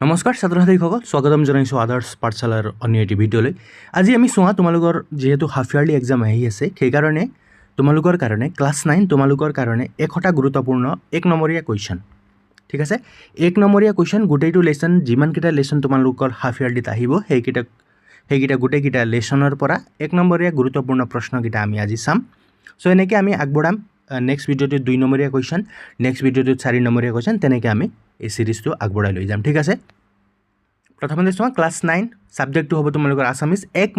নমস্কাৰ ছাত্ৰ ছাত্ৰীসকল, স্বাগতম জনাইছোঁ আদৰ্শ পাঠশালাৰ অন্য এটি ভিডিঅ'লৈ। আজি আমি চোৱা তোমালোকৰ যিহেতু হাফ ইয়াৰলি এক্সাম আহি আছে, সেইকাৰণে তোমালোকৰ কাৰণে ক্লাছ 9 তোমালোকৰ কাৰণে একটা গুৰুত্বপূৰ্ণ 1 নম্বৰীয়া কুৱেশ্যন। ঠিক আছে, 1 নম্বৰীয়া কুৱেশ্যন গোটেইটো লেচন, যিমানকেইটা লেচন তোমালোকৰ হাফ ইয়াৰলিত আহিব সেইকেইটা গোটেইকেইটা লেচনৰ পৰা 1 নম্বৰীয়া গুৰুত্বপূৰ্ণ প্ৰশ্নকেইটা আমি আজি চাম। চ' এনেকৈ আমি আগবঢ়াম। নেক্সট ভিডিঅ'টোত 2 নম্বৰীয়া কুৱেশ্যন, নেক্সট ভিডিঅ'টোত 4 নম্বৰীয়া কুৱেশ্যন, তেনেকৈ আমি এই সিৰিজটো আগবঢ়াই লৈ যাম। ঠিক আছে, প্ৰথমতে চোৱা ক্লাছ 9 ছাবজেক্টটো হ'ব তোমালোকৰ আছামিজ। 1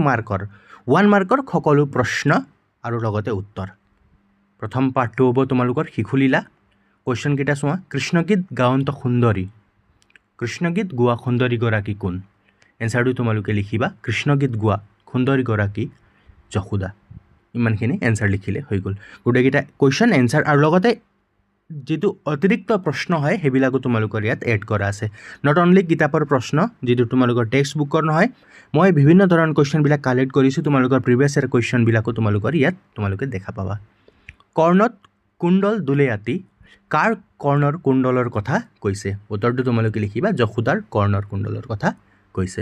মাৰ্কৰ সকলো প্ৰশ্ন আৰু লগতে উত্তৰ। প্ৰথম পাঠটো হ'ব তোমালোকৰ শিশুলীলা। কুৱেশ্যনকেইটা চোৱা, কৃষ্ণগীত গায়ন্ত সুন্দৰী, কৃষ্ণগীত গোৱা সুন্দৰীগৰাকী কোন? এনচাৰটো তোমালোকে লিখিবা, কৃষ্ণগীত গোৱা সুন্দৰীগৰাকী যশোদা। ইমানখিনি এনচাৰ লিখিলে হৈ গ'ল। গোটেইকেইটা কুৱেশ্যন এনচাৰ আৰু লগতে যিটো অতিৰিক্ত প্ৰশ্ন হয় সেইবিলাকো তোমালোকৰ ইয়াত এড কৰা আছে। নট অনলি কিতাপৰ প্ৰশ্ন, যিটো তোমালোকৰ টেক্সট বুকৰ নহয়, মই বিভিন্ন ধৰণৰ কুৱেশ্যনবিলাক কালেক্ট কৰিছোঁ। তোমালোকৰ প্ৰিভিয়াছ ইয়াৰ কুৱেশ্যনবিলাকো তোমালোকৰ ইয়াত তোমালোকে দেখা পাবা। কৰ্ণত কুণ্ডল দুলে আতি, কাৰ কৰ্ণৰ কুণ্ডলৰ কথা কৈছে? উত্তৰটো তোমালোকে লিখিবা, যশোদাৰ কৰ্ণৰ কুণ্ডলৰ কথা কৈছে।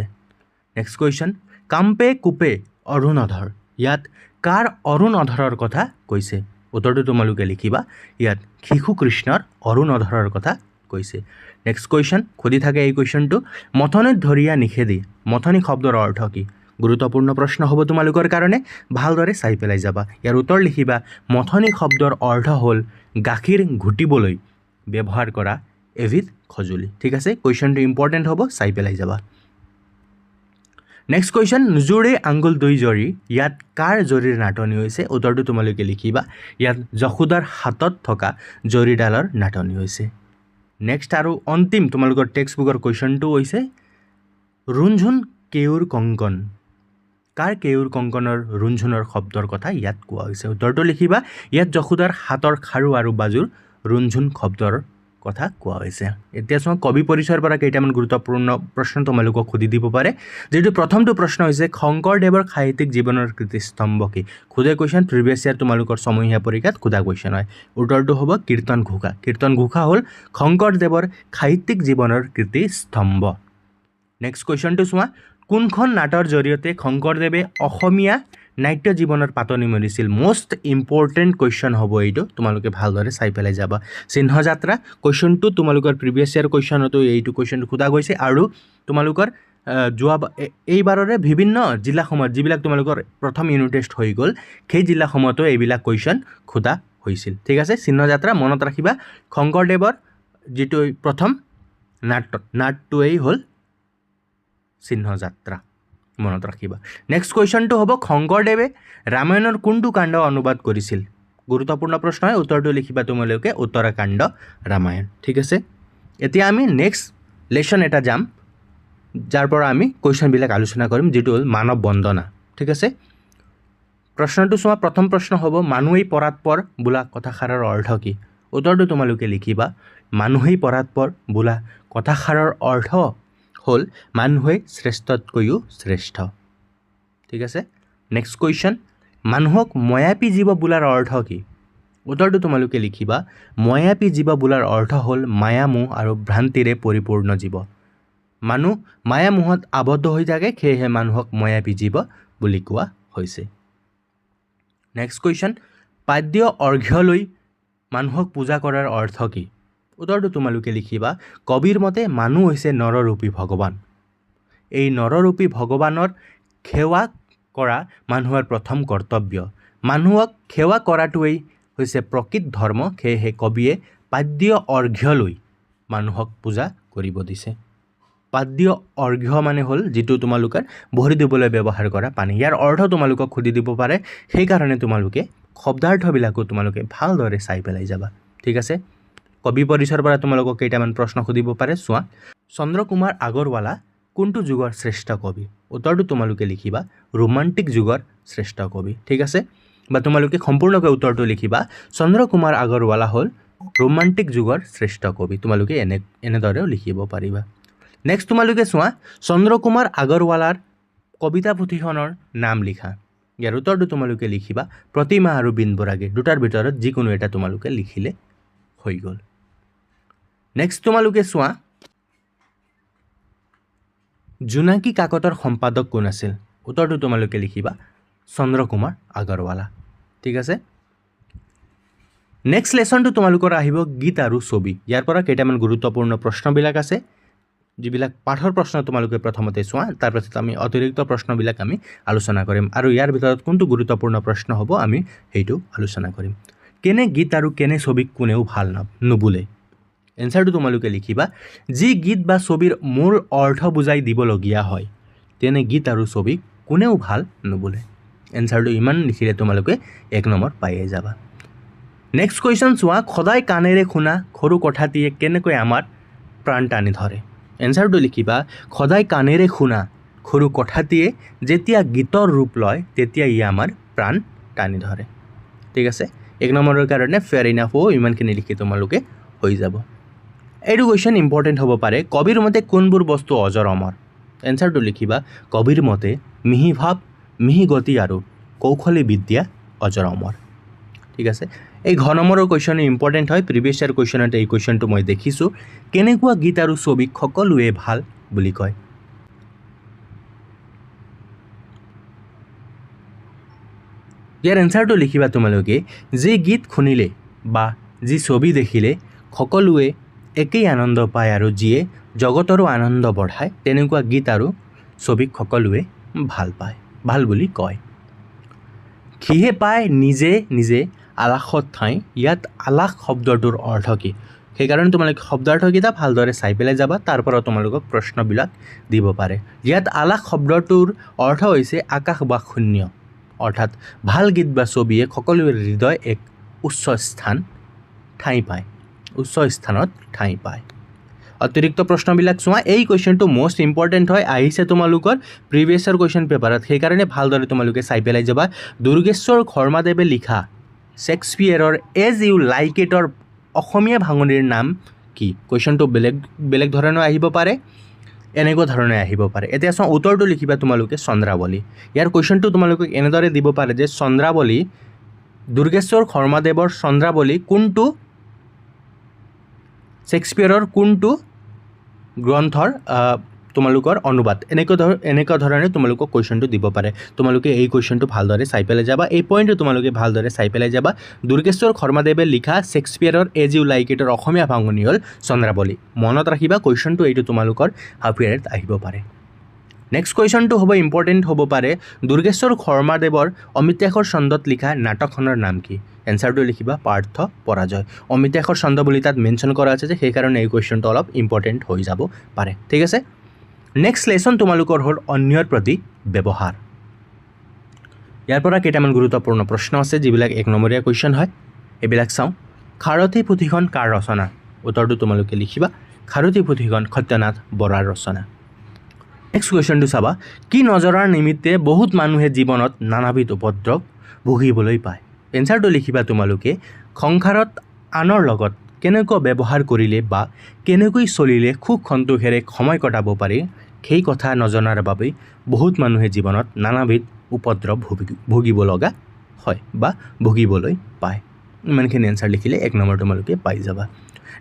নেক্সট কুৱেশ্যন, কাম্পে কুপে অৰুণধৰ, ইয়াত কাৰ অৰুণধৰৰ কথা কৈছে? উত্তৰটো তোমালোকে লিখিবা, ইয়াত শিশু কৃষ্ণৰ অৰুণধৰৰ কথা কৈছে। নেক্সট কুৱেশ্যন সুধি থাকে এই কুৱেশ্যনটো, মথনিত ধৰিয়া নিষেধি, মথনি শব্দৰ অৰ্থ কি? গুৰুত্বপূৰ্ণ প্ৰশ্ন হ'ব তোমালোকৰ কাৰণে, ভালদৰে চাই পেলাই যাবা। ইয়াৰ উত্তৰ লিখিবা, মথনি শব্দৰ অৰ্থ হ'ল গাখীৰ ঘুটিবলৈ ব্যৱহাৰ কৰা এবিধ সঁজুলি। ঠিক আছে, কুৱেশ্যনটো ইম্পৰ্টেণ্ট হ'ব, চাই পেলাই যাবা। নেক্সট কুৱেশ্যন, জোৰে আঙুল দুই জৰি, ইয়াত কাৰ জৰিৰ নাটনি হৈছে? উত্তৰটো তোমালোকে লিখিবা, ইয়াত যশোদাৰ হাতত থকা জৰিডালৰ নাটনি হৈছে। নেক্সট আৰু অন্তিম তোমালোকৰ টেক্সট বুকৰ কুৱেশ্যনটো হৈছে, ৰুণঝুণ কেউৰ কংকন, কাৰ কেউৰ কংকনৰ ৰুণঝুণৰ শব্দৰ কথা ইয়াত কোৱা হৈছে? উত্তৰটো লিখিবা, ইয়াত যশোদাৰ হাতৰ খাৰু আৰু বাজুৰ ৰুণঝুণ শব্দৰ কথা কোৱা হৈছে। এতিয়া চোৱা, কবি পৰিচয়ৰ পৰা কেইটামান গুৰুত্বপূৰ্ণ প্ৰশ্ন তোমালোকক সুধি দিব পাৰে। যিটো প্ৰথমটো প্ৰশ্ন হৈছে, শংকৰদেৱৰ সাহিত্যিক জীৱনৰ কীৰ্তিস্তম্ভ কি? সোধা কুৱেশ্যন, প্ৰিভিয়াছ ইয়াৰ তোমালোকৰ ছমহীয়া পৰীক্ষাত সোধা কুৱেশ্যন হয়। উত্তৰটো হ'ব কীৰ্তন ঘোষা। কীৰ্তন ঘোষা হ'ল শংকৰদেৱৰ সাহিত্যিক জীৱনৰ কীৰ্তিস্তম্ভ। নেক্সট কুৱেশ্যনটো চোৱা, কোনখন নাটৰ জৰিয়তে শংকৰদেৱে অসমীয়া নাট্য জীৱনৰ পাতনি মেলিছিল? মষ্ট ইম্পৰ্টেণ্ট কুৱেশ্যন হ'ব এইটো, তোমালোকে ভালদৰে চাই পেলাই যাবা। সিংহযাত্ৰা কুৱেশ্যনটো তোমালোকৰ প্ৰিভিয়াছ ইয়াৰ কুৱেশ্যনতো এইটো কুৱেশ্যনটো সোধা গৈছে, আৰু তোমালোকৰ এইবাৰৰে বিভিন্ন জিলাসমূহত যিবিলাক তোমালোকৰ প্ৰথম ইউনিট টেষ্ট হৈ গ'ল, সেই জিলাসমূহতো এইবিলাক কুৱেশ্যন সোধা হৈছিল। ঠিক আছে, সিংহযাত্ৰা মনত ৰাখিবা, শংকৰদেৱৰ যিটো প্ৰথম নাটটোৱেই হ'ল সিংহযাত্ৰা, মনত ৰাখিবা। নেক্সট কুৱেশ্যনটো হ'ব, শংকৰদেৱে ৰামায়ণৰ কোনটো কাণ্ড অনুবাদ কৰিছিল? গুৰুত্বপূৰ্ণ প্ৰশ্ন হয়, উত্তৰটো লিখিবা তোমালোকে, উত্তৰাকাণ্ড ৰামায়ণ। ঠিক আছে, এতিয়া আমি নেক্সট লেচন এটা যাম, যাৰ পৰা আমি কুৱেশ্যনবিলাক আলোচনা কৰিম, যিটো হ'ল মানৱ বন্দনা। ঠিক আছে, প্ৰশ্নটো চোৱা, প্ৰথম প্ৰশ্ন হ'ব, মানুহেই পৰাৎপৰ বোলা কথাষাৰৰ অৰ্থ কি? উত্তৰটো তোমালোকে লিখিবা, মানুহেই পৰাৎপৰ বোলা কথাষাৰৰ অৰ্থ হ'ল মানুহে শ্ৰেষ্ঠতকৈও শ্ৰেষ্ঠ। ঠিক আছে, নেক্সট কুৱেশ্যন, মানুহক ময়াপী জীৱ বোলাৰ অৰ্থ কি? উত্তৰটো তোমালোকে লিখিবা, ময়াপী জীৱ বোলাৰ অৰ্থ হ'ল মায়ামোহ আৰু ভ্ৰান্তিৰে পৰিপূৰ্ণ জীৱ। মানুহ মায়ামোহত আবদ্ধ হৈ থাকে, সেয়েহে মানুহক ময়াপী জীৱ বুলি কোৱা হৈছে। নেক্সট কুৱেশ্যন, পাদ্য অৰ্ঘ্যলৈ মানুহক পূজা কৰাৰ অৰ্থ কি? উত্তৰটো তোমালোকে লিখিবা, কবিৰ মতে মানুহ হৈছে নৰৰূপী ভগৱান। এই নৰৰূপী ভগৱানৰ সেৱা কৰা মানুহৰ প্ৰথম কৰ্তব্য। মানুহক সেৱা কৰাটোৱেই হৈছে প্ৰকৃত ধৰ্ম, সেয়েহে কবিয়ে পাদ্য অৰ্ঘ্যলৈ মানুহক পূজা কৰিব দিছে। পাদ্য অৰ্ঘ্য মানে হ'ল যিটো তোমালোকৰ ভৰি দিবলৈ ব্যৱহাৰ কৰা পানী। ইয়াৰ অৰ্থ তোমালোকক সুধি দিব পাৰে, সেইকাৰণে তোমালোকে শব্দাৰ্থবিলাকো তোমালোকে ভালদৰে চাই পেলাই যাবা। ঠিক আছে, কবি পৰিচয়ৰ পৰা তোমালোকক কেইটামান প্ৰশ্ন সুধিব পাৰে। চোৱা, চন্দ্ৰকুমাৰ আগৰৱালা কোনটো যুগৰ শ্ৰেষ্ঠ কবি? উত্তৰটো তোমালোকে লিখিবা, ৰোমান্টিক যুগৰ শ্ৰেষ্ঠ কবি। ঠিক আছে, বা তোমালোকে সম্পূৰ্ণকৈ উত্তৰটো লিখিবা, চন্দ্ৰকুমাৰ আগৰৱালা হ'ল ৰোমান্টিক যুগৰ শ্ৰেষ্ঠ কবি। তোমালোকে এনেদৰেও লিখিব পাৰিবা। নেক্সট তোমালোকে চোৱা, চন্দ্ৰকুমাৰ আগৰৱালাৰ কবিতা পুথিখনৰ নাম লিখা। ইয়াৰ উত্তৰটো তোমালোকে লিখিবা, প্ৰতিমা আৰু বিন বৰাগী, দুটাৰ ভিতৰত যিকোনো এটা তোমালোকে লিখিলে হৈ গ'ল। নেক্সট তোমালোকে চোৱা, জোনাকী কাকতৰ সম্পাদক কোন আছিল উত্তৰটো তোমালোকে লিখিবা চন্দ্ৰকুমাৰ আগৰৱালা ঠিক আছে নেক্সট লেসনটো তোমালোকৰ আহিব গীত আৰু ছবি ইয়াৰ পৰা কেইটামান গুৰুত্বপূৰ্ণ প্ৰশ্নবিলাক আছে যিবিলাক পাঠৰ প্ৰশ্ন তোমালোকে প্ৰথমতে চোৱা তাৰ পিছত আমি অতিৰিক্ত প্ৰশ্নবিলাক আমি আলোচনা কৰিম আৰু ইয়াৰ ভিতৰত কোনটো গুৰুত্বপূৰ্ণ প্ৰশ্ন হ'ব আমি হেইটো আলোচনা কৰিম কেনে গীত আৰু কেনে ছবিক কোনেও ভাল নবোলে এনসাৰটো তোমালোকে লিখিবা যি গীত বা ছবিৰ মূল অৰ্থ বুজাই দিবলগীয়া হয় তেনে গীত আৰু ছবিক কোনেও ভাল নবোলে এনসাৰটো ইমান লিখিলে তোমালোকে 1 নম্বৰ পাইয়ে যাবা নেক্সট কোৱেশ্চন চোৱা খদাই কানেৰে শুনা খৰু কথাটিয়ে কেনেকৈ আমাৰ প্ৰাণ টানি ধৰে এনসাৰটো লিখিবা খদাই কানেৰে শুনা খৰু কথাটিয়ে যেতিয়া গীতৰ ৰূপ লয় তেতিয়া ই আমাৰ প্ৰাণ টানি ধৰে ঠিক আছে 1 নম্বৰৰ কাৰণে ফেয়াৰ ইনাফ ইমানখিনি লিখি তোমালোকে হৈ যাব এইটো কোৱেশ্চন ইম্পৰ্টেন্ট হ'ব পাৰে কবিৰ মতে কোনবোৰ বস্তু অজৰ অমৰ এনসাৰটো লিখিবা কবিৰ মতে মিহি ভাৱ মিহি গতি আৰু কৌশলী বিদ্যা অজৰ অমৰ ঠিক আছে এই ঘ নম্বৰৰ কোৱেশ্চন ইম্পৰ্টেন্ট হয় প্ৰিভিয়াছ ইয়াৰ কোৱেশ্চনত এই কোৱেশ্চনটো মই দেখিছো কেনেকুৱা গীত আৰু ছবিক সকলোৱে ভাল বুলি কয় ইয়াৰ এনসাৰটো লিখিবা তোমালোকে যে গীত শুনিলে বা যি ছবি দেখিলে সকলোৱে একেই আনন্দ পায় আৰু যিয়ে জগতৰো আনন্দ বঢ়ায় তেনেকুৱা গীত আৰু ছবিক সকলোৱে ভাল পায় ভাল বুলি কয় কিহে পায় নিজে নিজে আলাসত ঠাই ইয়াত আলাস শব্দটোৰ অৰ্থ কি সেইকাৰণে তোমালোকে শব্দাৰ্থ কিতাপ ভালদৰে চাই পেলাই যাবা তাৰ পৰা তোমালোকক প্ৰশ্নবিলাক দিব পাৰে ইয়াত আলাস শব্দটোৰ অৰ্থ হৈছে আকাশ বা শূন্য অৰ্থাৎ ভাল গীত বা ছবিয়ে সকলোৰে হৃদয় এক উচ্চ স্থানত ঠাই পায় অতিৰিক্ত প্ৰশ্নবিলাক চোৱা এই কোৱেশ্চনটো মোষ্ট ইম্পৰ্টেন্ট হয় আহিছে তোমালোকৰ প্ৰিভিয়াছ ইয়াৰ কোৱেশ্চন পেপাৰত সেইকাৰণে ভালদৰে তোমালোকে চাই পেলাই যাবা দুৰ্গেশ্বৰ শৰ্মাদেৱে লিখা শেক্সপিয়াৰৰ এজ ইউ লাইক ইটৰ অসমীয়া ভাঙনিৰ নাম কি কোৱেশ্চনটো বেলেগ ধৰণে আহিব পাৰে এনেকুৱা ধৰণে আহিব পাৰে এতিয়া চোৱা উত্তৰটো লিখিবা তোমালোকে চন্দ্ৰাৱলী ইয়াৰ কোৱেশ্চনটো তোমালোকে এনেদৰে দিব পাৰে যে চন্দ্ৰাৱলী দুৰ্গেশ্বৰ শৰ্মাদেৱৰ চন্দ্ৰাৱলী কোনটো শেক্সপিয়াৰৰ কোনটো গ্ৰন্থৰ তোমালোকৰ অনুবাদ এনেকুৱা ধৰণে তোমালোকক কোৱেশ্চনটো দিব পাৰে তোমালোকে এই কোৱেশ্চনটো ভালদৰে চাই পেলাই যাবা এই পইণ্টটো তোমালোকে ভালদৰে চাই পেলাই যাবা দুৰ্গেশ্বৰ শৰ্মাদেৱে লিখা শেক্সপিয়াৰৰ এজ ইউ লাইক ইটৰ অসমীয়া ভাঙনি হ'ল চন্দ্ৰাৱলী মনত ৰাখিবা কোৱেশ্চনটো এইটো তোমালোকৰ হাফ ইয়াৰত আহিব পাৰে নেক্সট কোৱেশ্চনটো হ'ব ইম্পৰ্টেন্ট হ'ব পাৰে দুৰ্গেশ্বৰ শৰ্মাদেৱৰ অমিতাশৰ ছন্দত লিখা নাটকখনৰ নাম কি এনসাৰটো লিখিবা পাৰ্থ পৰাজয় অমিতাশৰ ছন্দ বুলি তাত মেনশ্যন কৰা আছে যে সেইকাৰণে এই কোৱেশ্চনটো অলপ ইম্পৰ্টেন্ট হৈ যাব পাৰে ঠিক আছে নেক্সট লেসন তোমালোকৰ হ'ল অন্যৰ প্ৰতি ব্যৱহাৰ ইয়াৰ পৰা কেইটামান গুৰুত্বপূৰ্ণ প্ৰশ্ন আছে যিবিলাক 1 নম্বৰীয়া কোৱেশ্চন হয় এইবিলাক চাওঁ খাৰথী পুথিখন কাৰ ৰচনা উত্তৰটো তোমালোকে লিখিবা খাৰথী পুথিখন সত্যনাথ বৰাৰ ৰচনা নেক্সট কোৱেশ্চনটো চাবা কি নজৰাৰ নিমিত্তে বহুত মানুহে জীৱনত নানাবিধ উপদ্ৰৱ ভুগিবলৈ পায় এনসাৰটো লিখিবা তোমালোকে সংসাৰত আনৰ লগত কেনেকৈ ব্যৱহাৰ কৰিলে বা কেনেকৈ চলিলে খুব সন্তোষেৰে সময় কটাব পাৰি সেই কথা নজনাৰ বাবে বহুত মানুহে জীৱনত নানাবিধ উপদ্ৰৱ ভুগিব লগা হয় বা ভুগিবলৈ পায় ইমানখিনি এনসাৰ লিখিলে 1 নম্বৰ তোমালোকে পাই যাবা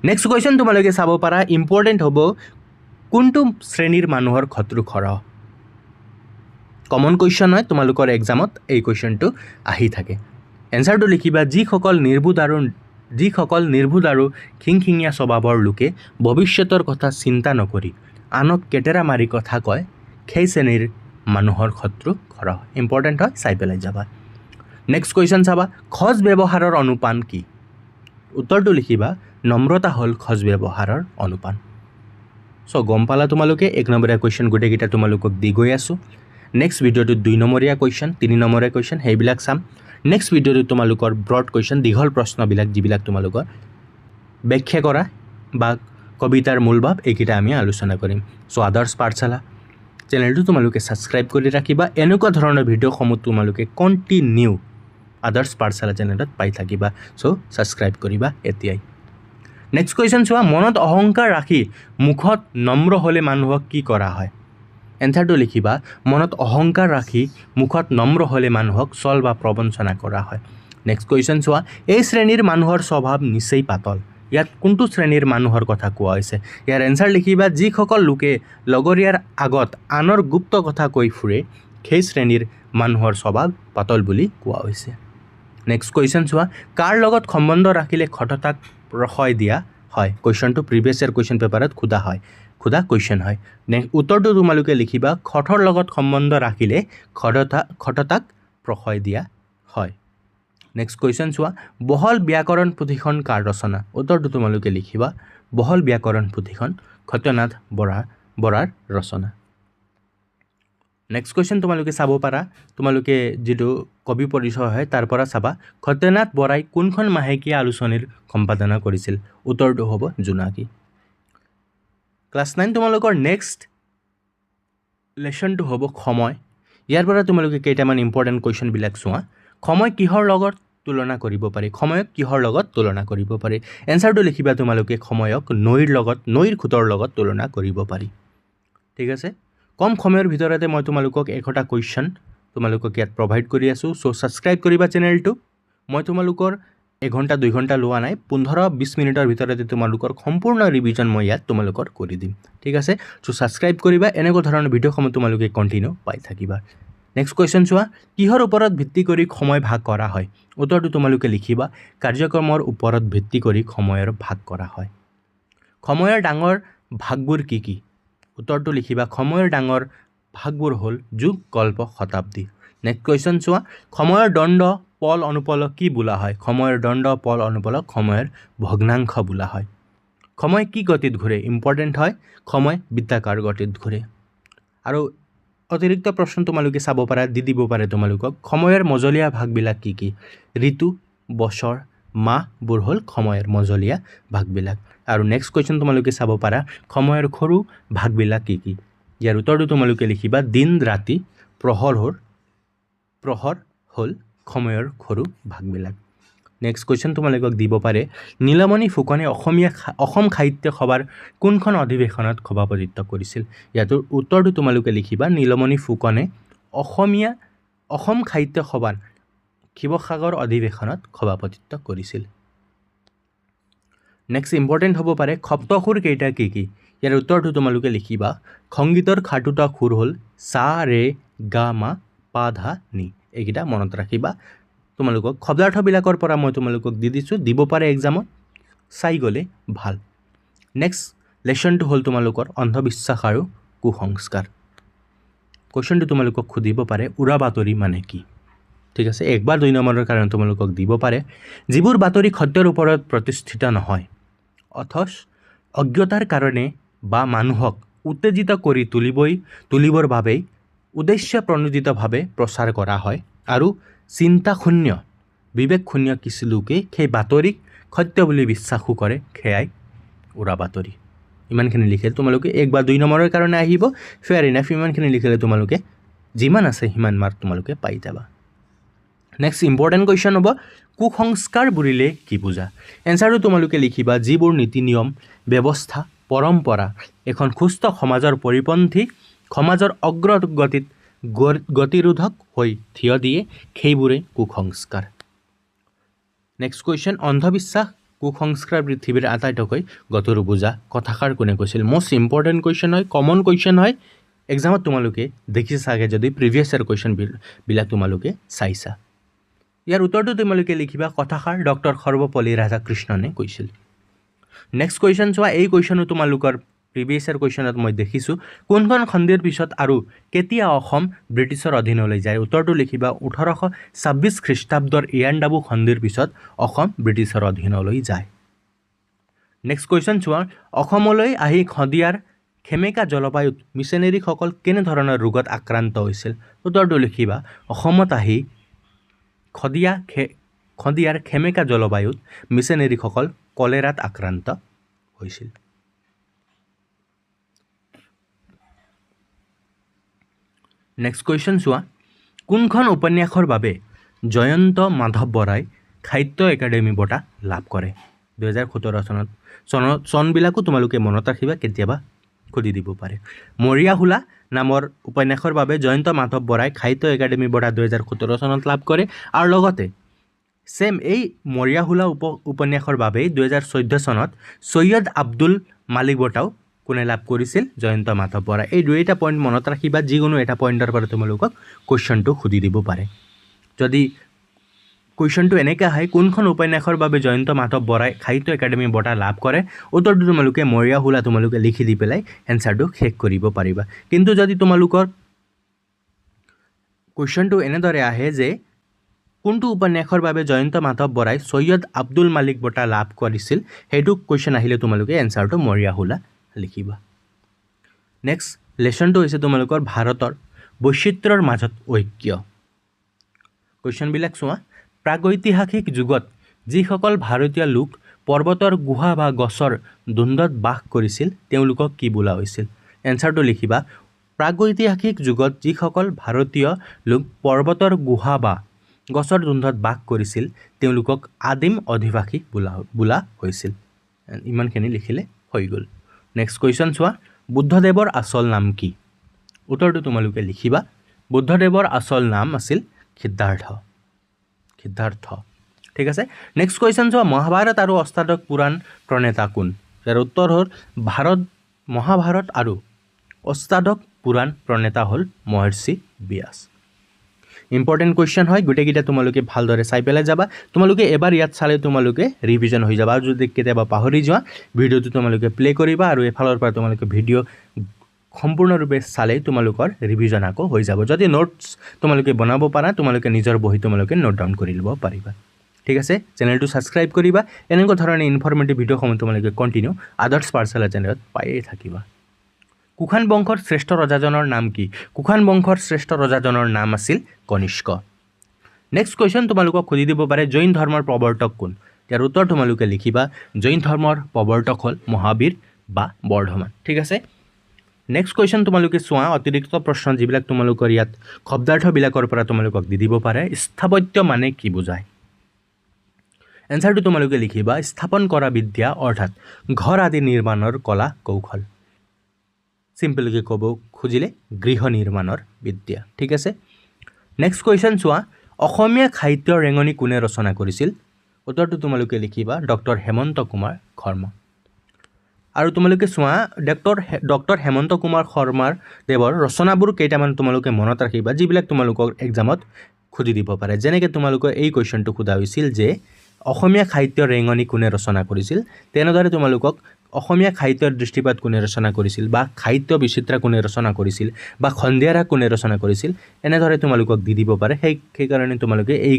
নেক্সট কোৱেশ্চন তোমালোকে চাব পাৰা ইম্পৰ্টেন্ট হ'ব কোনটো শ্ৰেণীৰ মানুহৰ শত্ৰু খৰ কমন কোৱেশ্চন হয় তোমালোকৰ এক্সামত এই কোৱেশ্চনটো আহি থাকে এনসাৰটো লিখিবা যিসকল নিৰ্বোধ আৰু খিংখিঙীয়া স্বভাৱৰ লোকে ভৱিষ্যতৰ কথা চিন্তা নকৰি আনক কেটেৰা মাৰি কথা কয় সেই শ্ৰেণীৰ মানুহৰ শত্ৰু খৰ ইম্পৰ্টেন্ট হয় চাই পেলাই যাবা নেক্সট কোৱেশ্চন চাবা খজ ব্যৱহাৰৰ অনুপান কি উত্তৰটো লিখিবা নম্ৰতা হ'ল খজ ব্যৱহাৰৰ অনুপান সো গম পালা তোমালোকে 1 নম্বৰীয়া কোৱেশ্চন গোটেইকেইটা তোমালোকক দি গৈ আছো নেক্সট ভিডিঅ'টো 2 নম্বৰীয়া কোৱেশ্চন 3 নম্বৰীয়া কোৱেশ্চন সেইবিলাক চাম নেক্সট ভিডিঅ'টো তোমালোকৰ ব্ৰড কোৱেশ্চন দীঘল প্ৰশ্নবিলাক যিবিলাক তোমালোকৰ ব্যাখ্যা কৰা বা কবিতাৰ মূলভাৱ এইকেইটা আমি আলোচনা কৰিম সো আদৰ্শ পাঠশালা চেনেলটো তোমালোকে সাবস্ক্ৰাইব কৰি ৰাখিবা এনেকুৱা ধৰণৰ ভিডিঅ'সমূহ তোমালোকে কন্টিনিউ আদৰ্শ পাঠশালা চেনেলত পাই থাকিবা সো সাবস্ক্ৰাইব কৰিবা এতিয়াই নেক্সট কোৱেশ্চন চোৱা মনত অহংকাৰ ৰাখি মুখত নম্ৰ হ'লে মানুহক কি কৰা হয় এনসাৰটো লিখিবা মনত অহংকাৰ ৰাখি মুখত নম্ৰ হ'লে মানুহক চল বা প্ৰবঞ্চনা কৰা হয় নেক্সট কোৱেশ্চন চোৱা এই শ্ৰেণীৰ মানুহৰ স্বভাৱ নিশ্চয় পাতল ইয়াত কোনটো শ্ৰেণীৰ মানুহৰ কথা কোৱা হৈছে ইয়াৰ এনসাৰ লিখিবা যিসকল লোকে লগৰীয়াৰ আগত আনৰ গুপ্ত কথা কৈ ফুৰে সেই শ্ৰেণীৰ মানুহৰ স্বভাৱ পাতল বুলি কোৱা হৈছে নেক্সট কোৱেশ্চন চোৱা কাৰ লগত সম্বন্ধ ৰাখিলে ঘটতাক প্ৰশয় দিয়া হয় কোৱেশ্চনটো প্ৰিভিয়াছ ইয়াৰ কোৱেশ্চন পেপাৰত খুদা কোৱেশ্চন হয় নেক্সট উত্তৰটো তোমালোকে লিখিবা খঠৰ লগত সম্বন্ধ ৰাখিলে ঘটতাক প্ৰশয় দিয়া হয় নেক্সট কোৱেশ্চন চোৱা বহল ব্যাকৰণ পুথিখন কাৰ ৰচনা উত্তৰটো তোমালোকে লিখিবা বহল ব্যাকৰণ পুথিখন সত্যনাথ বৰাৰ ৰচনা নেক্সট কোৱেশ্চন তোমালোকে চাব পাৰা তোমালোকে যেটো কবি পৰিচয় হয় তাৰ পৰা চাবা সত্যনাথ বৰাই কোনখন মাহেকীয়া আলোচনীৰ সম্পাদনা কৰিছিল উত্তৰটো হ'ব জোনাকী ক্লাস 9 তোমালোকৰ নেক্সট লেসনটো হ'ব সময় ইয়াৰ পৰা তোমালোকে কেইটামান ইম্পৰ্টেন্ট কোৱেশ্চন বিলাক চোৱা সময় কিহৰ লগত তুলনা কৰিব পাৰি সময়ক কিহৰ লগত তুলনা কৰিব পাৰি এনসাৰটো লিখিবা তোমালোকে সময়ক নৈৰ খুঁটৰ লগত তুলনা কৰিব পাৰি ঠিক আছে কম সময়ৰ ভিতৰতে মই তোমালোকক একটা কোৱেশ্চন তোমালোকক ইয়াত প্ৰভাইড কৰি আছো সো সাবস্ক্ৰাইব কৰিবা চেনেলটো মই তোমালোকৰ 1 ঘণ্টা 2 ঘণ্টা লোৱা নাই 15-20 মিনিটৰ ভিতৰতে তোমালোকৰ সম্পূৰ্ণ ৰিভিজন মই ইয়াত তোমালোকৰ কৰি দিম ঠিক আছে সো সাবস্ক্ৰাইব কৰিবা এনেকুৱা ধৰণৰ ভিডিঅ'সমূহ তোমালোকে কন্টিনিউ পাই থাকিবা নেক্সট কোৱেশ্চন চোৱা কিহৰ ওপৰত ভিত্তি কৰি সময় ভাগ কৰা হয় উত্তৰটো তোমালোকে লিখিবা কাৰ্যক্ৰমৰ ওপৰত ভিত্তি কৰি সময়ৰ ভাগ কৰা হয় সময়ৰ ডাঙৰ ভাগবোৰ কি উত্তৰটো লিখিবা সময়ৰ ডাঙৰ ভাগবোৰ হ'ল যুগ কল্প শতাব্দী নেক্সট কোৱেশ্চন চোৱা সময়ৰ দণ্ড পল অনুপল কি বোলা হয় সময়ৰ দণ্ড পল অনুপলক সময়ৰ ভগ্নাংশ বোলা হয় সময় কি গতিত ঘূৰে ইম্পৰ্টেন্ট হয় সময় বৃত্তাকাৰ গতিত ঘূৰে আৰু অতিৰিক্ত প্ৰশ্ন তোমালোকে চাব পাৰা দিব পাৰে তোমালোকক সময়ৰ মজলীয়া ভাগবিলাক কি ঋতু বছৰ মাহবোৰ হ'ল সময়ৰ মজলীয়া ভাগবিলাক আৰু নেক্সট কোৱেশ্চন তোমালোকে চাব পাৰা সময়ৰ সৰু ভাগবিলাক কি ইয়াৰ উত্তৰটো তোমালোকে লিখিবা দিন ৰাতি প্ৰহৰ হ'ল সময়ৰ সৰু ভাগবিলাক নেক্সট কোৱেশ্চন তোমালোকক দিব পাৰে নীলমণি ফুকনে অসম সাহিত্য সভাৰ কোনখন অধিৱেশনত সভাপতিত্ব কৰিছিল ইয়াৰ উত্তৰটো তোমালোকে লিখিবা নীলমণি ফুকনে অসম সাহিত্য সভাৰ শিৱসাগৰ অধিৱেশনত সভাপতিত্ব কৰিছিল নেক্সট ইম্পৰ্টেন্ট হ'ব পাৰে সপ্তসুৰ কেইটা কি ইয়াৰ উত্তৰটো তোমালোকে লিখিবা সংগীতৰ খাটুটা সুৰ হ'ল সা ৰে গা মা পা ধা নি এইকেইটা মনত ৰাখিবা তোমালোকক শব্দাৰ্থবিলাকৰ পৰা মই তোমালোকক দিছো দিব পাৰে এক্সামত চাই গলে ভাল নেক্সট লেসনটো হ'ল তোমালোকৰ অন্ধবিশ্বাস আৰু কুসংস্কাৰ কোৱেশ্চনটো তোমালোকক খুদিব পাৰে উৰা বাতৰি মানে কি ঠিক আছে একবাৰ 2 নম্বৰৰ কাৰণে তোমালোকক দিব পাৰে যিবোৰ বাতৰি সত্যৰ ওপৰত প্ৰতিষ্ঠিত নহয় অথচ অজ্ঞতাৰ কাৰণে বা মানুহক উত্তেজিত কৰি তুলিবৰ বাবে উদ্দেশ্য প্ৰণোদিতভাৱে প্ৰচাৰ কৰা হয় আৰু চিন্তাশূন্য বিবেকশূন্য কিছু লোকে সেই বাতৰিক সত্য বুলি বিশ্বাসো কৰে খেয়াই উৰা বাতৰি ইমানখিনি লিখে তোমালোকে 1 বা 2 নম্বৰৰ কাৰণে আহিব ফেয়াৰ ইনাফ ইমানখিনি লিখিলে তোমালোকে যিমান আছে সিমান মাৰ্ক তোমালোকে পাই যাবা নেক্সট ইম্পৰ্টেন্ট কোৱেশ্চন হ'ব কুসংস্কাৰ বুলিলে কি বুজা এনসাৰটো তোমালোকে লিখিবা যিবোৰ নীতি নিয়ম ব্যৱস্থা পৰম্পৰা এখন সুস্থ সমাজৰ পৰিপন্থী সমাজৰ অগ্ৰগতিত গতিৰোধক হৈ থিয় দিয়ে সেইবোৰে কুসংস্কাৰ নেক্সট কোৱেশ্চন অন্ধবিশ্বাস কুসংস্কাৰ পৃথিৱীৰ আটাইতকৈ গধুৰ বুজা কথাষাৰ কোনে কৈছিল মোষ্ট ইম্পৰ্টেন্ট কোৱেশ্চন হয় কমন কোৱেশ্চন হয় এক্সামত তোমালোকে দেখিছা চাগে যদি প্ৰিভিয়াছ ইয়াৰ কোৱেশ্চন বিলাক তোমালোকে চাইছা ইয়াৰ উত্তৰটো তোমালোকে লিখিবা কথাষাৰ ডক্টৰ সৰ্বপল্লী ৰাধাকৃষ্ণনে কৈছিল নেক্সট কোৱেশ্চন চোৱা এই কোৱেশ্চনো তোমালোকৰ প্ৰিভিয়াছ ইয়াৰ কোৱেশ্চনত মই দেখিছো কোনখন সন্ধিৰ পিছত আৰু কেতিয়া অসম ব্ৰিটিছৰ অধীনলৈ যায় উত্তৰটো লিখিবা 1826 খ্ৰীষ্টাব্দৰ ইয়াণ্ডাবু সন্ধিৰ পিছত অসম ব্ৰিটিছৰ অধীনলৈ যায় নেক্সট কোৱেশ্চন চোৱা অসমলৈ আহি খদিয়াৰ খেমেকা জলবায়ুত মিছনেৰীসকল কেনে ধৰণৰ ৰোগত আক্ৰান্ত হৈছিল উত্তৰটো লিখিবা অসমত আহি খদিয়াৰ খেমেকা জলবায়ুত মিছনেৰীসকল কলেৰাত আক্ৰান্ত হৈছিল নেক্সট কোৱেশ্চন চোৱা কোনখন উপন্যাসৰ বাবে জয়ন্ত মাধৱ বৰাই সাহিত্য একাডেমী বঁটা লাভ কৰে 2017 চনবিলাকো তোমালোকে মনত ৰাখিবা কেতিয়াবা খুদি দিব পাৰে মৰিয়া হোলা নামৰ উপন্যাসৰ বাবে জয়ন্ত মাধৱ বৰাই সাহিত্য একাডেমী বঁটা 2017 চনত লাভ কৰে আৰু লগতে সেম এই মৰিয়াহোলা উপন্যাসৰ বাবেই 2014 চনত সৈয়দ আব্দুল মালিক বঁটাও কোনে লাভ কৰিছিল জয়ন্ত মাধৱ বৰা এই দুইটা পইণ্ট মনত ৰাখিবা যিকোনো এটা পইণ্টৰ পৰা তোমালোকক কুৱেশ্যনটো সুধি দিব পাৰে যদি কুৱেশ্যনটো এনেকৈ আহে কোনখন উপন্যাসৰ বাবে জয়ন্ত মাধৱ বৰাই সাহিত্য একাডেমী বঁটা লাভ কৰে উত্তৰটো তোমালোকে মৰিয়াহোলা তোমালোকে লিখি দি পেলাই এনচাৰটো শেষ কৰিব পাৰিবা কিন্তু যদি তোমালোকৰ কুৱেশ্যনটো এনেদৰে আহে যে কোনটো উপন্যাসৰ বাবে জয়ন্ত মাধৱ বৰাই সৈয়দ আব্দুল মালিক বঁটা লাভ কৰিছিল সেইটো কুৱেশ্যন আহিলে তোমালোকে এনচাৰটো মৰিয়াহোলা লিখিবা নেক্সট লেচনটো হৈছে তোমালোকৰ ভাৰতৰ বৈচিত্ৰ্যৰ মাজত ঐক্য কুৱেশ্যনবিলাক চোৱা প্ৰাগৈতিহাসিক যুগত যিসকল ভাৰতীয় লোক পৰ্বতৰ গুহা বা গছৰ ধুন্দত বাস কৰিছিল তেওঁলোকক কি বোলা হৈছিল এনচাৰটো লিখিবা প্ৰাগৈতিহাসিক যুগত যিসকল ভাৰতীয় লোক পৰ্বতৰ গুহা বা গছৰ ধুন্দত বাস কৰিছিল তেওঁলোকক আদিম অধিবাসী বোলা হৈছিল ইমানখিনি লিখিলে হৈ গ'ল নেক্সট কুৱেশ্যন চোৱা বুদ্ধদেৱৰ আচল নাম কি উত্তৰটো তোমালোকে লিখিবা বুদ্ধদেৱৰ আচল নাম আছিল সিদ্ধাৰ্থ ঠিক আছে নেক্সট কুৱেশ্যন চোৱা মহাভাৰত আৰু অষ্টাদশ পুৰাণ প্ৰণেতা কোন ইয়াৰ উত্তৰ হ'ল মহাভাৰত আৰু অষ্টাদশ পুৰাণ প্ৰণেতা হ'ল মহৰ্ষি ব্যাস ইম্পৰ্টেণ্ট কুৱেশ্যন হয় গোটেইকেইটা তোমালোকে ভালদৰে চাই পেলাই যাবা তোমালোকে এবাৰ ইয়াত চালে তোমালোকে ৰিভিজন হৈ যাবা আৰু যদি কেতিয়াবা পাহৰি যোৱা ভিডিঅ'টো তোমালোকে প্লে কৰিবা আৰু এফালৰ পৰা তোমালোকে ভিডিঅ' সম্পূৰ্ণৰূপে চালেই তোমালোকৰ ৰিভিজন আকৌ হৈ যাব যদি নোটছ তোমালোকে বনাব পাৰা তোমালোকে নিজৰ বহি তোমালোকে নোট ডাউন কৰি ল'ব পাৰিবা ঠিক আছে চেনেলটো ছাবস্ক্ৰাইব কৰিবা এনেকুৱা ধৰণে ইনফৰ্মেটিভ ভিডিঅ'সমূহ তোমালোকে কণ্টিনিউ আদাৰ্ছ পাঠশালা চেনেলত পায়েই থাকিবা কুষাণ বংশৰ শ্ৰেষ্ঠ ৰজাজনৰ নাম কি কুষাণ বংশৰ শ্ৰেষ্ঠ ৰজাজনৰ নাম আছিল কনিষ্ক নেক্সট কুৱেশ্যন তোমালোকক সুধি দিব পাৰে জৈন ধৰ্মৰ প্ৰৱৰ্তক কোন ইয়াৰ উত্তৰ তোমালোকে লিখিবা জৈন ধৰ্মৰ প্ৰৱৰ্তক হ'ল মহাবীৰ বা বৰ্ধমান ঠিক আছে নেক্সট কুৱেশ্যন তোমালোকে চোৱা অতিৰিক্ত প্ৰশ্ন যিবিলাক তোমালোকৰ ইয়াত শব্দাৰ্থবিলাকৰ পৰা তোমালোকক দি দিব পাৰে স্থাপত্য মানে কি বুজায় এনচাৰটো তোমালোকে লিখিবা স্থাপন কৰা বিদ্যা অৰ্থাৎ ঘৰ আদি নিৰ্মাণৰ কলা কৌশল সিম্পলকৈ ক'ব খুজিলে গৃহ নিৰ্মাণৰ বিদ্যা ঠিক আছে নেক্সট কুৱেশ্যন চোৱা অসমীয়া সাহিত্যৰ ৰেঙনি কোনে ৰচনা কৰিছিল উত্তৰটো তোমালোকে লিখিবা ডক্টৰ হেমন্ত কুমাৰ শৰ্মা আৰু তোমালোকে চোৱা ডক্টৰ হেমন্ত কুমাৰ শৰ্মাৰ দেৱৰ ৰচনাবোৰ কেইটামান তোমালোকে মনত ৰাখিবা যিবিলাক তোমালোকৰ এক্সামত সুধি দিব পাৰে যেনেকৈ তোমালোকৰ এই কুৱেশ্যনটো সোধা হৈছিল যে অসমীয়া সাহিত্যৰ ৰেঙনি কোনে ৰচনা কৰিছিল তেনেদৰে তোমালোকক অসমীয়া সাহিত্যৰ দৃষ্টিপাত কোনে ৰচনা কৰিছিল বা সাহিত্য বিচিত্ৰা কোনে ৰচনা কৰিছিল বা সন্ধিয়াৰা কোনে ৰচনা কৰিছিল এনেদৰে তোমালোকক দি দিব পাৰে সেইকাৰণে তোমালোকে এই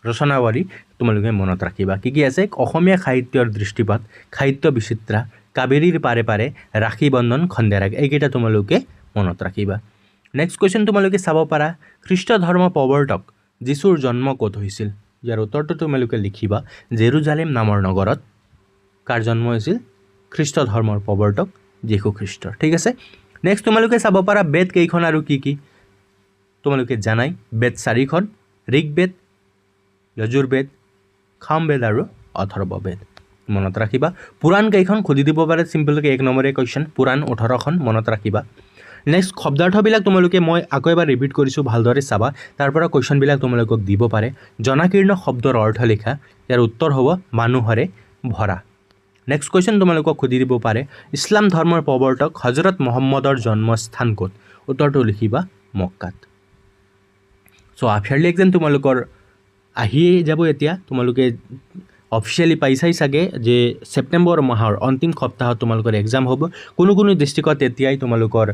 ৰচনাৱলী তোমালোকে মনত ৰাখিবা কি আছে অসমীয়া সাহিত্যৰ দৃষ্টিপাত সাহিত্য বিচিত্ৰা কাবেৰীৰ পাৰে পাৰে ৰাখী বন্ধন সন্ধিয়াৰা এইকেইটা তোমালোকে মনত ৰাখিবা নেক্সট কুৱেশ্যন তোমালোকে চাব পাৰা খ্ৰীষ্ট ধৰ্ম প্ৰৱৰ্তক যীশুৰ জন্ম ক'ত হৈছিল ইয়াৰ উত্তৰটো তোমালোকে লিখিবা জেৰুজালেম নামৰ নগৰত কাৰ জন্ম হৈছিল খ্ৰীষ্ট ধৰ্মৰ প্ৰৱৰ্তক যীশু খ্ৰীষ্টৰ ঠিক আছে নেক্সট তোমালোকে চাব পাৰা বেদ কেইখন আৰু কি তোমালোকে জানাই বেদ 4খন ঋগ্বেদ যজুৰ্বেদ সামবেদ আৰু অথৰ্ববেদ মনত ৰাখিবা পুৰাণ কেইখন সুধি দিব পাৰে চিম্পলকৈ 1 নম্বৰে কুৱেশ্যন পুৰাণ 18খন মনত ৰাখিবা নেক্সট শব্দাৰ্থবিলাক তোমালোকে মই আকৌ এবাৰ ৰিপিট কৰিছোঁ ভালদৰে চাবা তাৰ পৰা কুৱেশ্যনবিলাক তোমালোকক দিব পাৰে জনাকীৰ্ণ শব্দৰ অৰ্থ লিখা ইয়াৰ উত্তৰ হ'ব মানুহৰে ভৰা নেক্সট কুৱেশ্যন তোমালোকক সুধি দিব পাৰে ইছলাম ধৰ্মৰ প্ৰৱৰ্তক হজৰত মহম্মদৰ জন্মস্থান ক'ত উত্তৰটো লিখিবা মক্কাত চ' হাফ-ইয়াৰলি এক্সাম তোমালোকৰ আহিয়ে যাব এতিয়া তোমালোকে অফিচিয়েলি পাইছাই চাগে যে ছেপ্টেম্বৰ মাহৰ অন্তিম সপ্তাহত তোমালোকৰ এক্সাম হ'ব কোনো ডিষ্ট্ৰিক্টত এতিয়াই তোমালোকৰ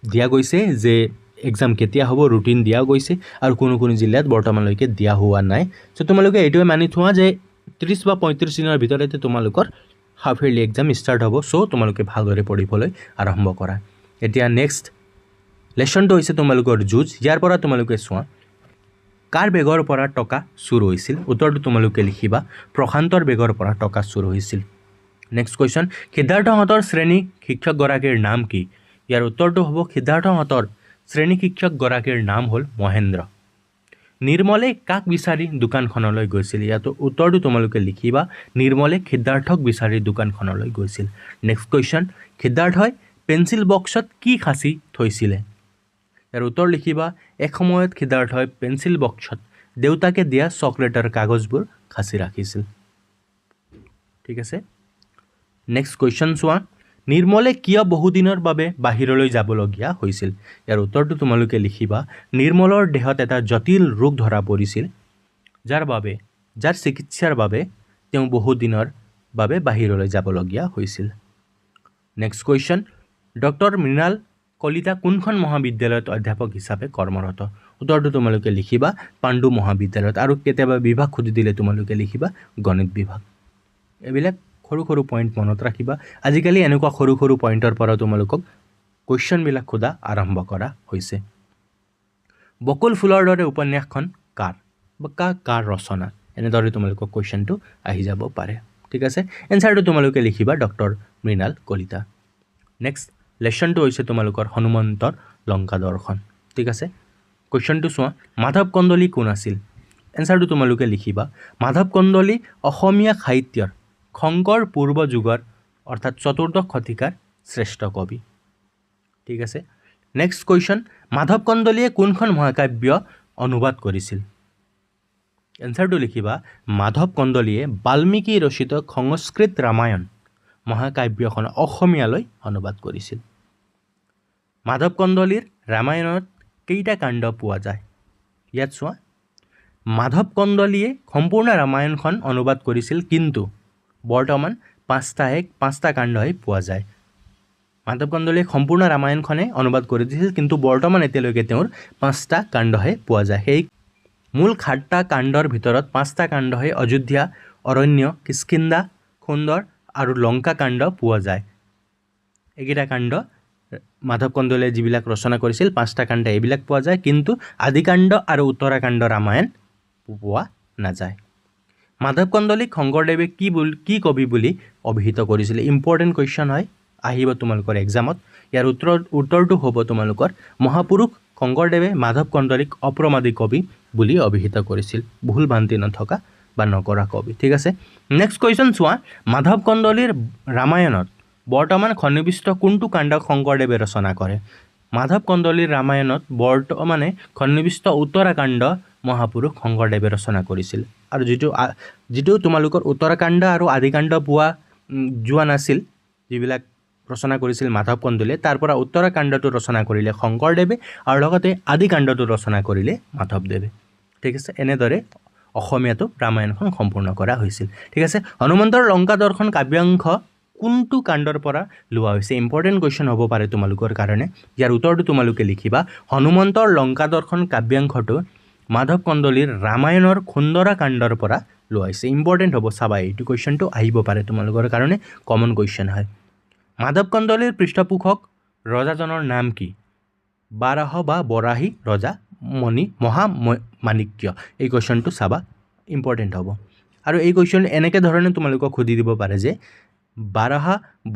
দিয়া গৈছে যে এক্সাম কেতিয়া হ'ব ৰুটিন দিয়া গৈছে আৰু কোনো জিলাত বৰ্তমানলৈকে দিয়া হোৱা নাই চ' তোমালোকে এইটোৱে মানি থোৱা যে 30 বা 35 দিনৰ ভিতৰতে তোমালোকৰ হাফ ইয়াৰলি এক্সাম ষ্টাৰ্ট হ'ব চ' তোমালোকে ভালদৰে পঢ়িবলৈ আৰম্ভ কৰা এতিয়া নেক্সট লেচনটো হৈছে তোমালোকৰ যুঁজ ইয়াৰ পৰা তোমালোকে চোৱা কাৰ বেগৰ পৰা টকা চুৰ হৈছিল উত্তৰটো তোমালোকে লিখিবা প্ৰশান্তৰ বেগৰ পৰা টকা চুৰ হৈছিল নেক্সট কুৱেশ্যন সিদ্ধাৰ্থহঁতৰ শ্ৰেণী শিক্ষকগৰাকীৰ নাম কি ইয়াৰ উত্তৰটো হ'ব সিদ্ধাৰ্থহঁতৰ শ্ৰেণী শিক্ষকগৰাকীৰ নাম হ'ল মহেন্দ্ৰ নিৰ্মলে কাক বিচাৰি দোকানখনলৈ গৈছিল ইয়াত উত্তৰটো তোমালোকে লিখিবা নিৰ্মলে সিদ্ধাৰ্থক বিচাৰি দোকানখনলৈ গৈছিল নেক্সট কুৱেশ্যন সিদ্ধাৰ্থই পেঞ্চিল বক্সত কি সাঁচি থৈছিলে ইয়াৰ উত্তৰ লিখিবা এক সময়ত সিদ্ধাৰ্থই পেঞ্চিল বক্সত দেউতাকে দিয়া চকলেটৰ কাগজবোৰ খাচি ৰাখিছিল ঠিক আছে নেক্সট কুৱেশ্যন চোৱা নিৰ্মলে কিয় বহুদিনৰ বাবে বাহিৰলৈ যাবলগীয়া হৈছিল ইয়াৰ উত্তৰটো তোমালোকে লিখিবা নিৰ্মলৰ দেহত এটা জটিল ৰোগ ধৰা পৰিছিল যাৰ চিকিৎসাৰ বাবে তেওঁ বহুদিনৰ বাবে বাহিৰলৈ যাবলগীয়া হৈছিল next question doctor Mrinal Kalita কোনখন মহাবিদ্যালয়ত অধ্যাপক হিচাপে কৰ্মৰত উত্তৰটো তোমালোকে লিখিবা পাণ্ডু মহাবিদ্যালয়ত আৰু কেতিয়াবা বিভাগ খুজি দিলে তোমালোকে লিখিবা গণিত বিভাগ এইবিলাক সৰু সৰু পইণ্ট মনত ৰাখিবা আজিকালি এনেকুৱা সৰু সৰু পইণ্টৰ পৰা তোমালোকক কুৱেশ্যনবিলাক খোদা আৰম্ভ কৰা হৈছে বকুল ফুলৰ দৰে উপন্যাসখন কাৰ বা কাৰ ৰচনা এনেদৰে তোমালোকক কুৱেশ্যনটো আহি যাব পাৰে ঠিক আছে এনসাৰটো তোমালোকে লিখিবা ডক্টৰ মৃণাল কলিতা নেক্সট লেসনটো হৈছে তোমালোকৰ হনুমন্তৰ লংকা দৰ্শন ঠিক আছে কুৱেশ্যনটো চোৱা মাধৱ কন্দলী কোন আছিল এনসাৰটো তোমালোকে লিখিবা মাধৱ কন্দলী অসমীয়া সাহিত্যৰ খংকৰ পূৰ্ব যুগৰ অৰ্থাৎ চতুৰ্দশ শতিকাৰ শ্ৰেষ্ঠ কবি ঠিক আছে নেক্সট কুৱেশ্যন মাধৱ কন্দলীয়ে কোনখন মহাকাব্য অনুবাদ কৰিছিল এনসাৰটো লিখিবা মাধৱ কন্দলীয়ে বাল্মীকি ৰচিত সংস্কৃত ৰামায়ণ মহাকাব্যখন অসমীয়ালৈ অনুবাদ কৰিছিল মাধৱ কন্দলীৰ ৰামায়ণত কেইটা কাণ্ড পোৱা যায় ইয়াত চোৱা মাধৱ কন্দলীয়ে সম্পূৰ্ণ ৰামায়ণখন অনুবাদ কৰিছিল কিন্তু বৰ্তমান পাঁচটা কাণ্ডহে পোৱা যায় মাধৱ কন্দলীয়ে সম্পূৰ্ণ ৰামায়ণখনে অনুবাদ কৰি দিছিল কিন্তু বৰ্তমান এতিয়ালৈকে তেওঁৰ 5টা কাণ্ডহে পোৱা যায় সেই মূল 7টা কাণ্ডৰ ভিতৰত 5টা কাণ্ডহে অযোধ্যা অৰণ্য কিষ্কিন্ধা সুন্দৰ আৰু লংকা কাণ্ড পোৱা যায় এইকেইটা কাণ্ড মাধৱ কন্দলীয়ে যিবিলাক ৰচনা কৰিছিল 5টা কাণ্ড এইবিলাক পোৱা যায় কিন্তু আদিকাণ্ড আৰু উত্তৰাকাণ্ড ৰামায়ণ পোৱা নাযায় মাধৱ কন্দলীক শংকৰদেৱে কি কবি বুলি অভিহিত কৰিছিল ইম্পৰ্টেণ্ট কুৱেশ্যন হয় আহিব তোমালোকৰ এক্সামত ইয়াৰ উত্তৰটো হ'ব তোমালোকৰ মহাপুৰুষ শংকৰদেৱে মাধৱ কন্দলীক অপ্ৰমাদী কবি বুলি অভিহিত কৰিছিল ভুল ভ্ৰান্তি নথকা বা নকৰা কবি ঠিক আছে নেক্সট কুৱেশ্যন চোৱা মাধৱ কন্দলীৰ ৰামায়ণত বৰ্তমান সন্নিৱিষ্ট কোনটো কাণ্ড শংকৰদেৱে ৰচনা কৰে মাধৱ কন্দলীৰ ৰামায়ণত বৰ্তমানে সন্নিৱিষ্ট উত্তৰাকাণ্ড মহাপুৰুষ শংকৰদেৱে ৰচনা কৰিছিল আৰু যিটো তোমালোকৰ উত্তৰাকাণ্ড আৰু আদিকাণ্ড পোৱা যোৱা নাছিল যিবিলাক ৰচনা কৰিছিল মাধৱ কন্দলীয়ে তাৰ পৰা উত্তৰাকাণ্ডটো ৰচনা কৰিলে শংকৰদেৱে আৰু লগতে আদিকাণ্ডটো ৰচনা কৰিলে মাধৱদেৱে ঠিক আছে এনেদৰে অসমীয়াটো ৰামায়ণখন সম্পূৰ্ণ কৰা হৈছিল ঠিক আছে হনুমন্তৰ লংকা দৰ্শন কাব্যাংশ কোনটো কাণ্ডৰ পৰা লোৱা হৈছে ইম্পৰ্টেণ্ট কুৱেশ্যন হ'ব পাৰে তোমালোকৰ কাৰণে ইয়াৰ উত্তৰটো তোমালোকে লিখিবা হনুমন্তৰ লংকা দৰ্শন কাব্যাংশটো মাধৱ কন্দলীৰ ৰামায়ণৰ সুন্দৰা কাণ্ডৰ পৰা লোৱা হৈছে ইম্পৰ্টেণ্ট হ'ব চাবা এইটো কুৱেশ্যনটো আহিব পাৰে তোমালোকৰ কাৰণে কমন কুৱেশ্যন হয় মাধৱ কন্দলীৰ পৃষ্ঠপোষক ৰজাজনৰ নাম কি বাৰাহ বা বৰাহী ৰজা মহামাণিক্য এই কুৱেশ্যনটো চাবা ইম্পৰ্টেণ্ট হ'ব আৰু এই কুৱেশ্যন এনেকৈ ধৰণে তোমালোকক সুধি দিব পাৰে যে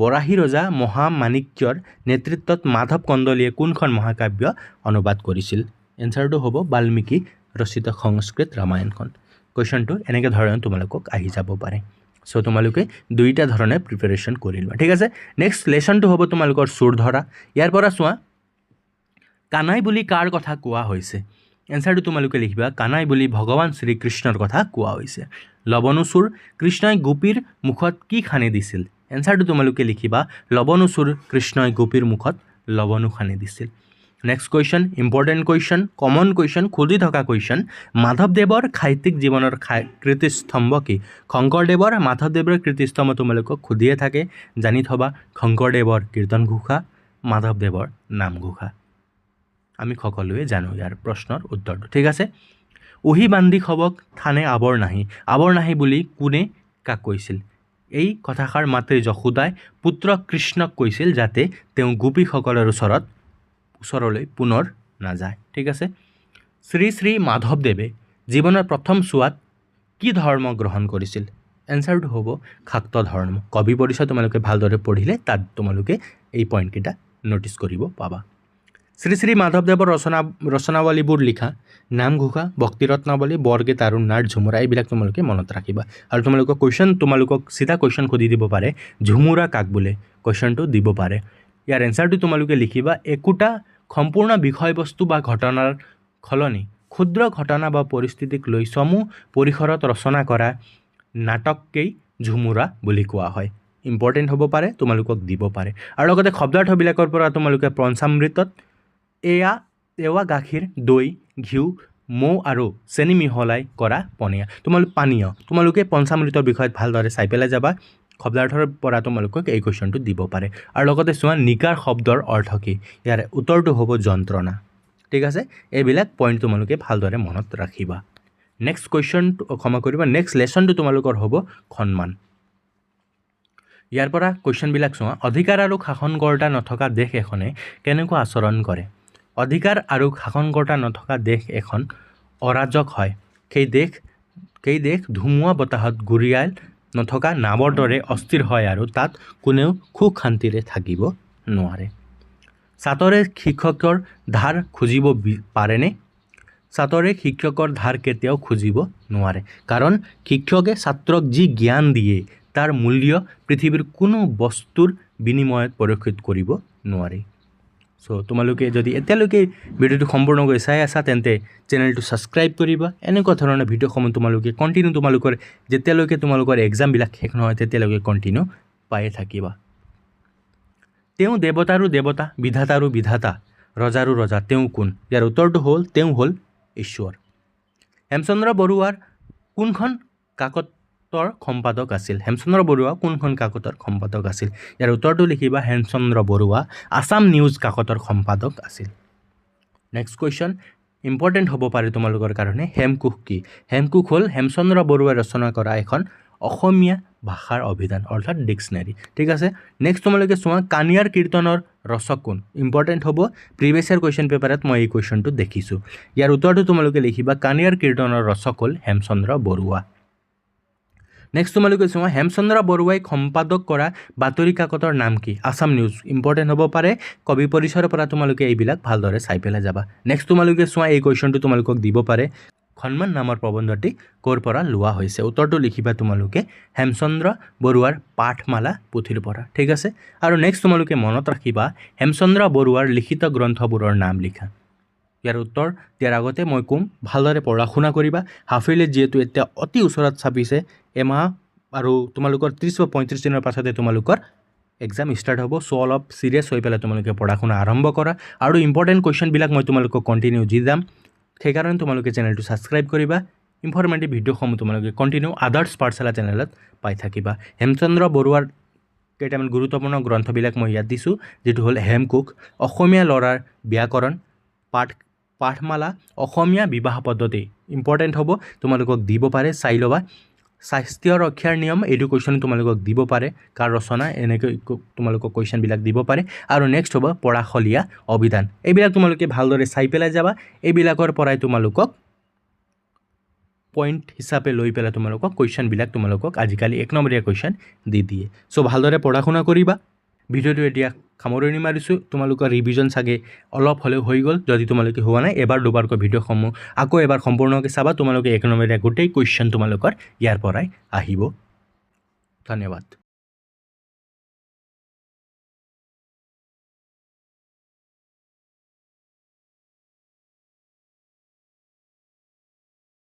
বৰাহী ৰজা মহামাণিক্যৰ নেতৃত্বত মাধৱ কন্দলীয়ে কোনখন মহাকাব্য অনুবাদ কৰিছিল এনসাৰটো হ'ব বাল্মীকি ৰচিত সংস্কৃত ৰামায়ণখন কুৱেশ্যনটো এনেকৈ ধৰণে তোমালোকক আহি যাব পাৰে সো তোমালোকে দুইটা ধৰণে প্ৰিপাৰেশ্যন কৰি লোৱা ঠিক আছে নেক্সট লেসনটো হ'ব তোমালোকৰ চুৰ ধৰা ইয়াৰ পৰা চোৱা কানাই বুলি কাৰ কথা কোৱা হৈছে এনসাৰটো তোমালোকে লিখিবা কানাই বুলি ভগৱান শ্ৰীকৃষ্ণৰ কথা কোৱা হৈছে লৱণুচুৰ কৃষ্ণই গোপীৰ মুখত কি খানি দিছিল এনসাৰটো তোমালোকে লিখিবা লৱণুচুৰ কৃষ্ণই গোপীৰ মুখত লৱণু খানি দিছিল next question important question common question খুজি থকা কুৱেশ্যন মাধৱদেৱৰ সাহিত্যিক জীৱনৰ কীৰ্তিস্তম্ভ কি শংকৰদেৱৰ মাধৱদেৱৰ কীৰ্তিস্তম্ভ তোমালোকক সুধিয়ে থাকে জানি থবা শংকৰদেৱৰ কীৰ্তন ঘোষা মাধৱদেৱৰ নামঘোষা আমি সকলোৱে জানো ইয়াৰ প্ৰশ্নৰ উত্তৰটো ঠিক আছে উহি বান্ধি খবক থানে আৱৰ নাহি বুলি কোনে কাক কৈছিল এই কথাষাৰ মাতৃ যশোদাই পুত্ৰ কৃষ্ণক কৈছিল যাতে তেওঁ গোপীসকলৰ ওচৰলৈ পুনৰ নাযায় ঠিক আছে শ্ৰী শ্ৰী মাধৱদেৱে জীৱনৰ প্ৰথম চোৱাত কি ধৰ্ম গ্ৰহণ কৰিছিল এনসাৰটো হ'ব শাক্ত ধৰ্ম কবি পৰিচয় তোমালোকে ভালদৰে পঢ়িলে তাত তোমালোকে এই পইণ্টকেইটা নোটিছ কৰিব পাবা শ্ৰী শ্ৰী মাধৱদেৱৰ ৰচনাৱলীবোৰ লিখা নামঘোষা ভক্তিৰত্নাৱলী বৰগীত আৰু নাট ঝুমুৰা এইবিলাক তোমালোকে মনত ৰাখিবা আৰু তোমালোকক চিধা কুৱেশ্যন সুধি দিব পাৰে ঝুমুৰা কাক বোলে কুৱেশ্যনটো দিব পাৰে ইয়াৰ এনসাৰটো তোমালোকে লিখিবা একোটা সম্পূৰ্ণ বিষয়বস্তু বা ঘটনাৰ সলনি ক্ষুদ্ৰ ঘটনা বা পৰিস্থিতিক লৈ চমু পৰিসৰত ৰচনা কৰা নাটককেই ঝুমুৰা বুলি কোৱা হয় ইম্পৰ্টেণ্ট হ'ব পাৰে তোমালোকক দিব পাৰে আৰু লগতে শব্দাৰ্থবিলাকৰ পৰা তোমালোকে পঞ্চামৃতত এৱা গাখীৰ দৈ ঘিউ মৌ আৰু চেনি মিহলাই কৰা পানীয় তোমালোকে পঞ্চামৃতৰ বিষয়ত ভালদৰে চাই পেলাই যাবা শব্দাৰ্থৰ পৰা তোমালোকক এই কুৱেশ্যনটো দিব পাৰে আৰু লগতে চোৱা নিকাৰ শব্দৰ অৰ্থ কি ইয়াৰ উত্তৰটো হ'ব যন্ত্ৰণা ঠিক আছে এইবিলাক পইণ্ট তোমালোকে ভালদৰে মনত ৰাখিবা নেক্সট কুৱেশ্যনটো ক্ষমা কৰিবা নেক্সট লেসনটো তোমালোকৰ হ'ব সন্মান ইয়াৰ পৰা কুৱেশ্যনবিলাক চোৱা অধিকাৰ আৰু শাসনকৰ্তা নথকা দেশ এখনে কেনেকুৱা আচৰণ কৰে অধিকাৰ আৰু শাসনকৰ্তা নথকা দেশ এখন অৰাজক হয় সেই দেশ ধুমুহা বতাহত গুৰিয়াল নথকা নাৱৰ দৰে অস্থিৰ হয় আৰু তাত কোনেও সুখ শান্তিৰে থাকিব নোৱাৰে ছাত্ৰে শিক্ষকৰ ধাৰ খুজিব পাৰেনে ছাত্ৰে শিক্ষকৰ ধাৰ কেতিয়াও খুজিব নোৱাৰে কাৰণ শিক্ষকে ছাত্ৰক যি জ্ঞান দিয়ে তাৰ মূল্য পৃথিৱীৰ কোনো বস্তুৰ বিনিময়ত পৰিশোধ কৰিব নোৱাৰে সো তোমালোকে যদি এতিয়ালৈকে ভিডিওটো সম্পূৰ্ণকৈ চাই আছা তেন্তে চেনেলটো সাবস্ক্ৰাইব কৰিবা এনেকুৱা ধৰণৰ ভিডিওসমূহ তোমালোকে কন্টিনিউ তোমালোকৰ যেতিয়ালৈকে তোমালোকৰ এক্সামবিলাক শেষ নহয় তেতিয়ালৈকে কন্টিনিউ পাই থাকিবা তেওঁ দেৱতাৰো দেৱতা বিধাতাৰো বিধাতা ৰজাৰো ৰজা তেওঁ কোন ইয়াৰ উত্তৰটো হ'ল তেওঁ হ'ল ঈশ্বৰ হেমচন্দ্ৰ বৰুৱাৰ কোনখন কাকতৰ সম্পাদক আছিল হেমচন্দ্ৰ বৰুৱা কোনখন কাকতৰ সম্পাদক আছিল ইয়াৰ উত্তৰটো লিখিবা হেমচন্দ্ৰ বৰুৱা আসাম নিউজ কাকতৰ সম্পাদক আছিল নেক্সট কুৱেশ্যন ইম্পৰ্টেণ্ট হ'ব পাৰে তোমালোকৰ কাৰণে হেমকোষ কি হেমকোষ হ'ল হেমচন্দ্ৰ বৰুৱাই ৰচনা কৰা এখন অসমীয়া ভাষাৰ অভিধান অৰ্থাৎ ডিক্সনাৰী ঠিক আছে নেক্সট তোমালোকে চোৱা কানিয়াৰ কীৰ্তনৰ ৰচক কোন ইম্পৰ্টেণ্ট হ'ব প্ৰিভিয়াছ ইয়াৰ কুৱেশ্যন পেপাৰত মই এই কুৱেশ্যনটো দেখিছোঁ ইয়াৰ উত্তৰটো তোমালোকে লিখিবা কানিয়াৰ কীৰ্তনৰ ৰচক হ'ল হেমচন্দ্ৰ বৰুৱা নেক্সট তোমালোকে চোৱা হেমচন্দ্ৰ বৰুৱাই সম্পাদক কৰা বাতৰি কাকতৰ নাম কি আসাম নিউজ ইম্পৰ্টেণ্ট হ'ব পাৰে কবি পৰিচয়ৰ পৰা তোমালোকে এইবিলাক ভালদৰে চাই পেলাই যাবা নেক্সট তোমালোকে চোৱা এই কুৱেশ্যনটো তোমালোকক দিব পাৰে সন্মান নামৰ প্ৰবন্ধটি ক'ৰ পৰা লোৱা হৈছে উত্তৰটো লিখিবা তোমালোকে হেমচন্দ্ৰ বৰুৱাৰ পাঠমালা পুথিৰ পৰা ঠিক আছে আৰু নেক্সট তোমালোকে মনত ৰাখিবা হেমচন্দ্ৰ বৰুৱাৰ লিখিত গ্ৰন্থবোৰৰ নাম লিখা ইয়াৰ উত্তৰ দিয়াৰ আগতে মই ক'ম ভালদৰে পঢ়া শুনা কৰিবা হাফিলি যিহেতু এতিয়া অতি ওচৰত চাপিছে এমাহ আৰু তোমালোকৰ 30 বা 35 দিনৰ পাছতে তোমালোকৰ এক্সাম ষ্টাৰ্ট হ'ব সো অলপ সিৰিয়াছ হৈ পেলাই তোমালোকে পঢ়া শুনা আৰম্ভ কৰা আৰু ইম্পৰ্টেণ্ট কুৱেশ্যনবিলাক মই তোমালোকক কণ্টিনিউ দি যাম সেইকাৰণে তোমালোকে চেনেলটো সাবস্ক্ৰাইব কৰিবা ইনফৰমেটিভ ভিডিঅ'সমূহ তোমালোকে কণ্টিনিউ আদাৰ্ছ পাঠশালা চেনেলত পাই থাকিবা হেমচন্দ্ৰ বৰুৱাৰ কেইটামান গুৰুত্বপূৰ্ণ গ্ৰন্থবিলাক মই ইয়াত দিছোঁ যেটো হ'ল হেমকোষ অসমীয়া ল'ৰাৰ ব্যাকৰণ পাঠমালা অসমীয়া বিবাহ পদ্ধতি ইম্পৰ্টেণ্ট হ'ব তোমালোকক দিব পাৰে চাই ল'বা স্বাস্থ্য ৰক্ষাৰ নিয়ম এডুকেশ্যন তোমালোকক দিব পাৰে কাৰ ৰচনা এনেকৈ তোমালোকক কুৱেশ্যনবিলাক দিব পাৰে আৰু নেক্সট হ'ব পৰাশলীয়া অভিধান এইবিলাক তোমালোকে ভালদৰে চাই পেলাই যাবা এইবিলাকৰ পৰাই তোমালোকক পইণ্ট হিচাপে লৈ পেলাই তোমালোকক কুৱেশ্যনবিলাক তোমালোকক আজিকালি 1 নম্বৰীয়া কুৱেশ্যন দি দিয়ে সো ভালদৰে পঢ়া শুনা কৰিবা ভিডিওটো এতিয়া সামৰণি মাৰিছোঁ তোমালোকৰ ৰিভিজন চাগে অলপ হ'লেও হৈ গ'ল যদি তোমালোকে হোৱা নাই এবাৰ দুবাৰকৈ ভিডিঅ'সমূহ আকৌ এবাৰ সম্পূৰ্ণকৈ চাবা তোমালোকে 1 নম্বৰীয়া গোটেই কুৱেশ্যন তোমালোকৰ ইয়াৰ পৰাই আহিব ধন্যবাদ